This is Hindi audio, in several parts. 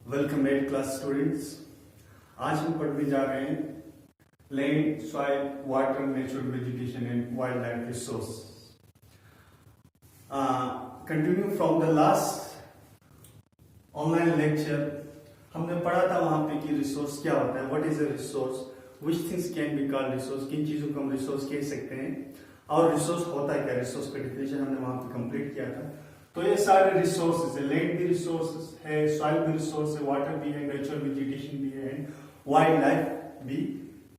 Welcome 8 class students. आज हम पढ़ने जा रहे हैं land, soil, water, natural vegetation and wild life resource. Continue from the last online lecture हमने पढ़ा था वहां पे कि रिसोर्स क्या होता है, what is a resource, which things can be called resource, किन चीजों को हम रिसोर्स कह सकते हैं और रिसोर्स होता है क्या, रिसोर्स का डिफिनेशन हमने वहां पे कंप्लीट किया था। तो ये सारे रिसोर्सेज है, लैंड भी रिसोर्सेज है, सॉइल भी रिसोर्स है, वाटर भी है, नेचुरल वेजिटेशन भी है एंड वाइल्ड लाइफ भी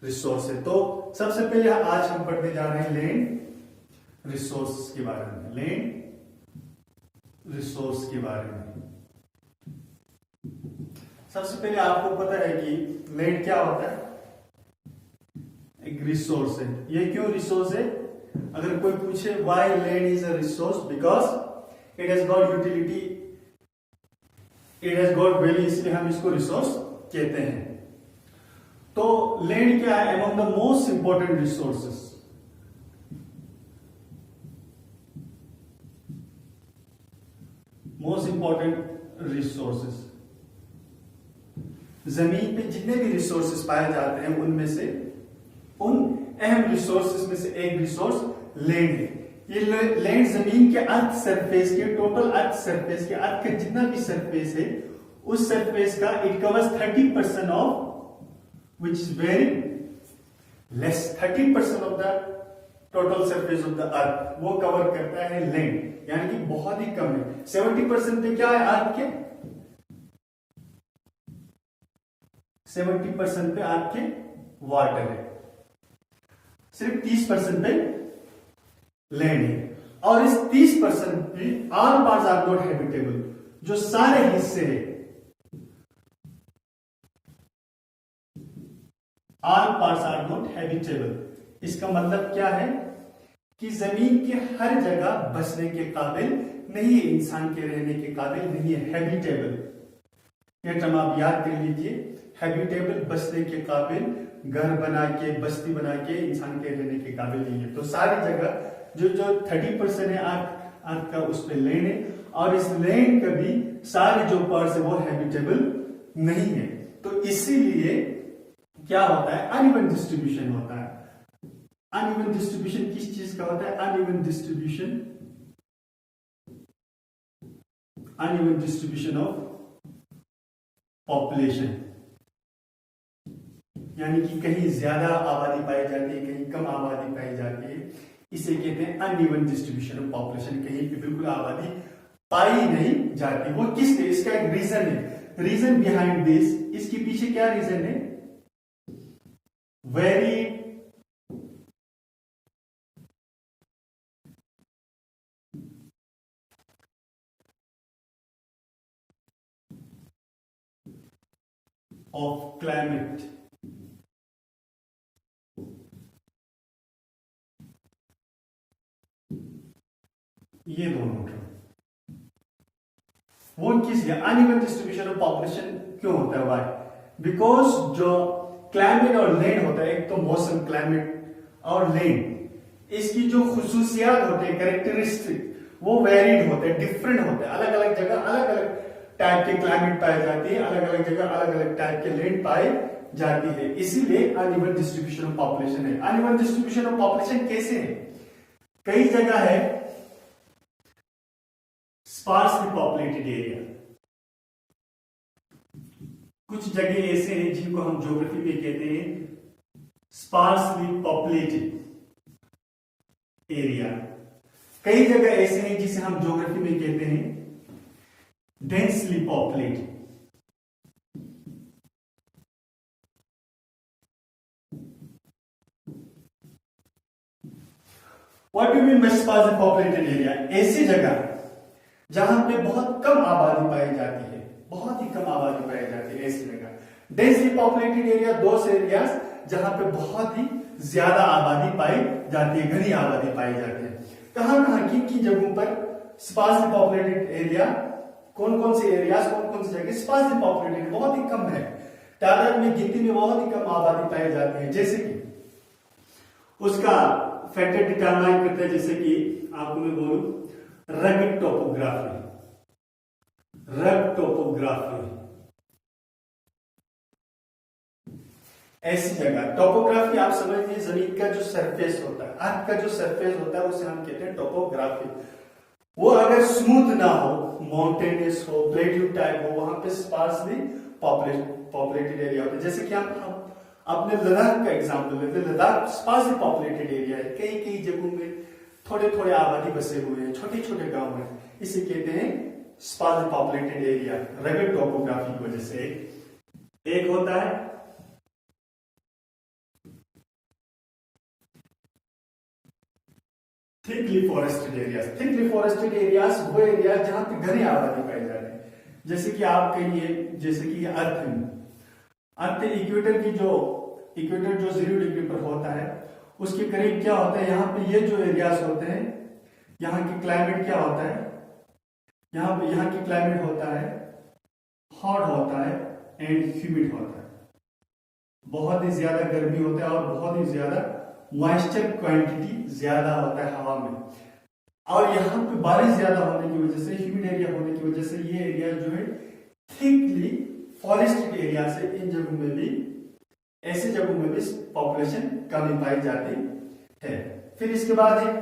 रिसोर्स है। तो सबसे पहले आज हम पढ़ने जा रहे हैं लैंड रिसोर्स के बारे में, लैंड रिसोर्स के बारे में। सबसे पहले आपको पता है कि लैंड क्या होता है, एक रिसोर्स है। ये क्यों रिसोर्स है? अगर कोई पूछे why land is a resource, because it has got utility, it has got value, इसलिए हम इसको रिसोर्स कहते हैं। तो लैंड क्या है? Among the most important resources, most important resources. जमीन पे जितने भी रिसोर्सेस पाए जाते हैं उनमें से, उन अहम रिसोर्सेस में से एक रिसोर्स लैंड है। ये लैंड जमीन के अर्थ सरफेस के, टोटल अर्थ सरफेस के, अर्थ का जितना भी सरफेस है उस सरफेस का it covers 30% of which is very less, 30% of the total surface of the earth वो कवर करता है लैंड, यानी कि बहुत ही कम है। 70% पे क्या है अर्थ के, 70% पे अर्थ के वाटर है, सिर्फ 30% पे लैंड है। और इस 30% पे all parts are not habitable, जो सारे हिस्से हैं all parts are not habitable. इसका मतलब क्या है कि जमीन के हर जगह बसने के काबिल नहीं है, इंसान के रहने के काबिल नहीं है, हैबिटेबल। ये टर्म आप याद कर लीजिए, हैबिटेबल, बसने के काबिल, घर बना के, बस्ती बना के इंसान के रहने के काबिल नहीं है। तो सारी जगह जो 30% है अर्थ का, उस पे लैंड है, और इस लैंड का भी सारे जो पार्ट्स है वो हैबिटेबल नहीं है। तो इसीलिए क्या होता है, अनइवन डिस्ट्रीब्यूशन होता है। अनइवन डिस्ट्रीब्यूशन किस चीज का होता है? Uneven distribution, uneven distribution of population, यानी कि कहीं ज्यादा आबादी पाई जाती है, कहीं कम आबादी पाई जाती है, इसे कहते हैं अनइवन डिस्ट्रीब्यूशन ऑफ पॉपुलेशन। कहीं पे बिल्कुल आबादी पाई नहीं जाती। वो किस लिए? इसका एक रीजन है, रीजन बिहाइंड दिस, इसके पीछे क्या रीजन है? वेरी ऑफ क्लाइमेट, ये दोनों टर्म। वो किस लिए अनइवन डिस्ट्रीब्यूशन ऑफ पॉपुलेशन क्यों होता है? वाई? बिकॉज जो क्लाइमेट और लैंड होता है, एक तो मौसम, क्लाइमेट और लैंड, इसकी जो खुसूसियात होते हैं, कैरेक्टरिस्टिक, वो वेरिड होते हैं, डिफरेंट होते हैं। अलग अलग जगह अलग अलग टाइप के क्लाइमेट पाई जाती है, अलग अलग जगह अलग अलग टाइप के लैंड पाई जाती है, इसीलिए अनइवन डिस्ट्रीब्यूशन ऑफ पॉपुलेशन है। अनइवन डिस्ट्रीब्यूशन ऑफ पॉपुलेशन कैसे है? कई जगह है स्पार्सली पॉपुलेटेड एरिया, कुछ जगह ऐसे हैं जिनको हम ज्योग्राफी में कहते हैं स्पार्सली पॉपुलेटेड एरिया। कई जगह ऐसे हैं जिसे हम ज्योग्राफी में कहते हैं densely populated. What do you mean by sparsely populated area? ऐसी जगह जहां पे बहुत कम आबादी पाई जाती है, बहुत ही कम आबादी पाई जाती है, ऐसी जगह। डेंसली पॉपुलेटेड एरिया दोस एरियाज जहां पे बहुत ही ज्यादा आबादी पाई जाती है, घनी आबादी पाई जाती है। कहां किन जगहों पर स्पार्सली पॉपुलेटेड एरिया, कौन कौन से एरियाज, कौन कौन सी जगह स्पार्सली पॉपुलेटेड, बहुत ही कम है, तादाद में, गिनती में बहुत ही कम आबादी पाई जाती है। जैसे कि उसका फैक्टर डिटरमाइन करता है, जैसे कि आपको मैं बोलूं रग टोपोग्राफी, रग टोपोग्राफी, ऐसी जगह। टोपोग्राफी आप समझिए जमीन का जो सरफेस होता है, अर्थ का जो सरफेस होता है उसे हम कहते हैं टोपोग्राफी। वो अगर स्मूथ ना हो, माउंटेनियस हो, प्लेट्यू टाइप हो, वहां पे स्पार्सली पॉपुलेटेड एरिया होता है। जैसे कि हम अपने लद्दाख का एग्जांपल लेते हैं। लद्दाख स्पार्सली पॉपुलेटेड एरिया है, कई कई जगहों में थोड़े थोड़े आबादी बसे हुए हैं, छोटे छोटे गांव हैं, इसे कहते हैं sparsely populated area, rugged topography की वजह से। एक होता है thickly forested areas. Thickly forested areas वो एरिया जहां पे घने आबादी पाए जाते हैं। जैसे कि आप कहिए, जैसे कि अर्थ इक्वेटर की जो इक्वेटर जो 0 डिग्री पर होता है उसके करीब क्या होता है, यहाँ पे ये जो एरियाज होते हैं, यहाँ की क्लाइमेट क्या होता है, यहाँ की क्लाइमेट होता है हॉट होता है एंड ह्यूमिड होता है। बहुत ही ज्यादा गर्मी होता है और बहुत ही ज्यादा मॉइस्चर क्वांटिटी ज्यादा होता है हवा में। और यहाँ पे बारिश ज्यादा होने की वजह से, ह्यूमिड एरिया होने की वजह से ये एरिया जो है थिकली फॉरेस्टेड एरिया से इन जगहों में भी, ऐसे जगहों में भी पॉपुलेशन कम पाई जाती है। फिर इसके बाद है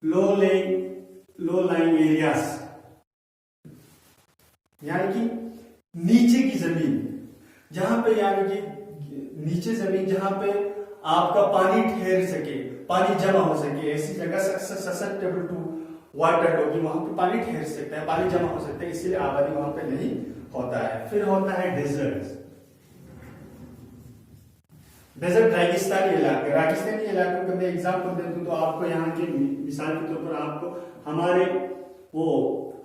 लो लाइंग एरियाज, यानी कि नीचे की जमीन, जहां पे यानी कि नीचे जमीन जहां पे आपका पानी ठहर सके, पानी जमा हो सके, ऐसी जगह ससेप्टेबल टू वाटर होगी, वहां पे पानी ठहर सकता है, पानी जमा हो सकता है, इसलिए आबादी वहां पे नहीं होता है। फिर होता है डेजर्ट। डेजर्ट रेगिस्तानी इलाके। रेगिस्तानी इलाकों का मैं एग्जांपल दे दूं तो आपको यहाँ की मिसाल के तौर पर आपको हमारे वो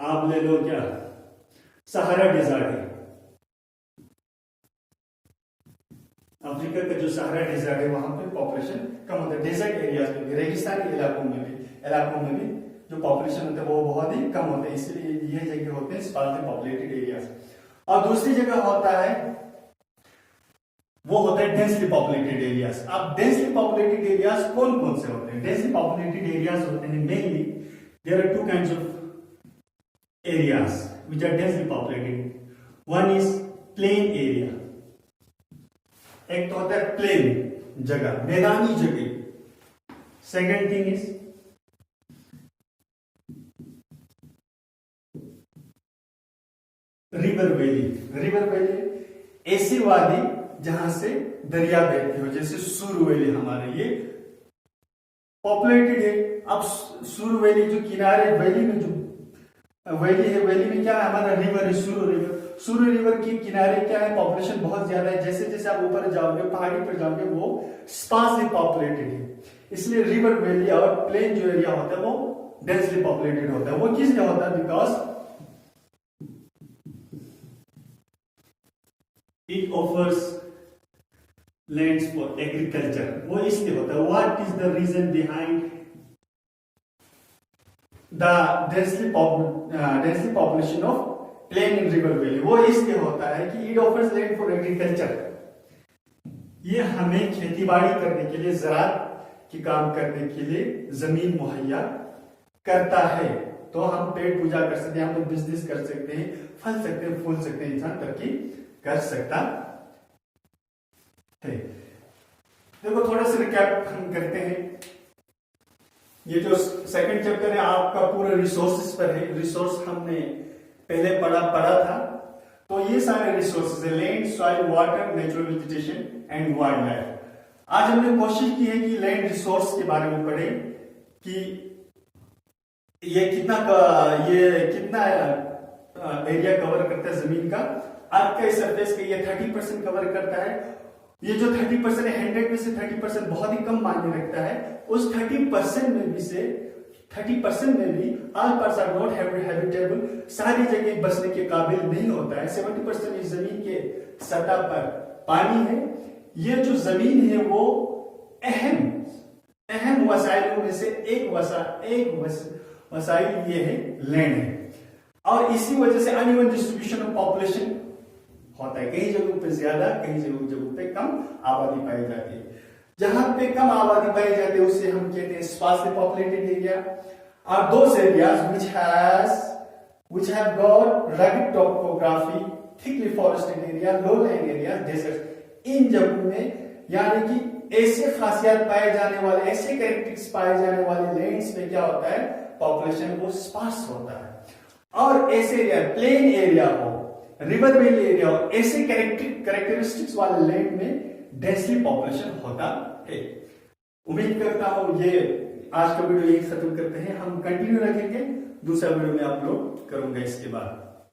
आप ले लो क्या, सहारा डेजर्ट है, अफ्रीका का जो सहारा डेजर्ट है वहां पे पॉपुलेशन कम होता है। डेजर्ट एरियाज में भी, रेगिस्तानी इलाकों में भी जो पॉपुलेशन होता है वो बहुत ही कम होता है, इसलिए ये जगह होते हैं स्पार्सली पॉपुलेटेड एरियाज। और दूसरी जगह होता है वो होता है डेंसली पॉपुलेटेड एरियाज। अब डेंसली पॉपुलेटेड एरियाज कौन कौन से होते हैं? डेंसली पॉपुलेटेड एरियाज होते हैं mainly, there are 2 kinds of areas which are densely populated. One is plain area, एक तो होता है प्लेन जगह, मैदानी जगह। Second thing is river valley. River valley ऐसी वादी जहां से दरिया बहती हो, जैसे सुर वैली हमारे ये पॉपुलेटेड है। अब सुर वैली जो किनारे वैली में जो वैली है, वैली में क्या है हमारा रिवर है, सुर रिवर। सुर रिवर के किनारे क्या है, पॉपुलेशन बहुत ज्यादा है। जैसे जैसे आप ऊपर जाओगे, पहाड़ी पर जाओगे, वो स्पार्सली पॉपुलेटेड है, इसलिए रिवर वैली और प्लेन जो एरिया होता है वो डेंसली पॉपुलेटेड होता है। वो किस लिए होता है? Because it offers lands for agriculture. वो इसलिए होता है। What is the reason behind the densely population of plain in river valley? वो इसलिए होता है कि it offers land for agriculture. ये हमें खेतीबाड़ी करने के लिए, ज़राअत की काम करने के लिए जमीन मुहैया करता है। तो हम पेट पूजा कर सकते हैं, हम बिजनेस कर सकते हैं, फल सकते हैं, फूल सकते हैं, इंसान तरक्की कर सकता है। देखो थोड़ा सा रिकैप हम करते हैं। ये जो सेकंड चैप्टर है आपका पूरा रिसोर्सेज पर है। रिसोर्स हमने पहले पढ़ा था। तो ये सारे रिसोर्सेज है, land, soil, water, natural vegetation and wild life. आज हमने कोशिश की है कि लैंड रिसोर्स के बारे में पढ़ें कि ये कितना एरिया कवर करता है जमीन का। अर्थ का सरफेस का ये 30% कवर करता है। ये जो 30% है, 100 में से 30% बहुत ही कम मायने रखता है। उस 30% में भी all parts are not habitable, सारी जगह बसने के काबिल नहीं होता है। 70% इस जमीन के सतह पर पानी है। ये जो जमीन है वो अहम वसाइलों में से एक वसाइल ये है लैंड है। और इसी वजह से अनइवन डिस्ट्रीब्यूशन ऑफ पॉपुलेशन होता है। कई जगहों पे ज्यादा, कई जगहों पे कम आबादी पाई जाती है। जहां पे कम आबादी पाई जाती है उसे हम कहते हैं स्पार्सली पॉपुलेटेड एरिया। और those areas which has which have got rugged topography, thickly forested area, low-lying area, deserts। इन जगहों में यानी कि ऐसे खासियत पाए जाने वाले, ऐसे कैरेक्टरिस्टिक्स पाए जाने वाले लैंड्स में क्या होता है, पॉपुलेशन वो स्पार्स होता है। और ऐसे एरिया, प्लेन एरिया हो, रिवर वैली एरिया हो, ऐसे कैरेक्टरिस्टिक्स वाले लैंड में डेंसली पॉपुलेशन होता है। उम्मीद करता हूं ये आज का वीडियो यही खत्म करते हैं, हम कंटिन्यू रखेंगे, दूसरा वीडियो में आप लोग करूंगा इसके बाद।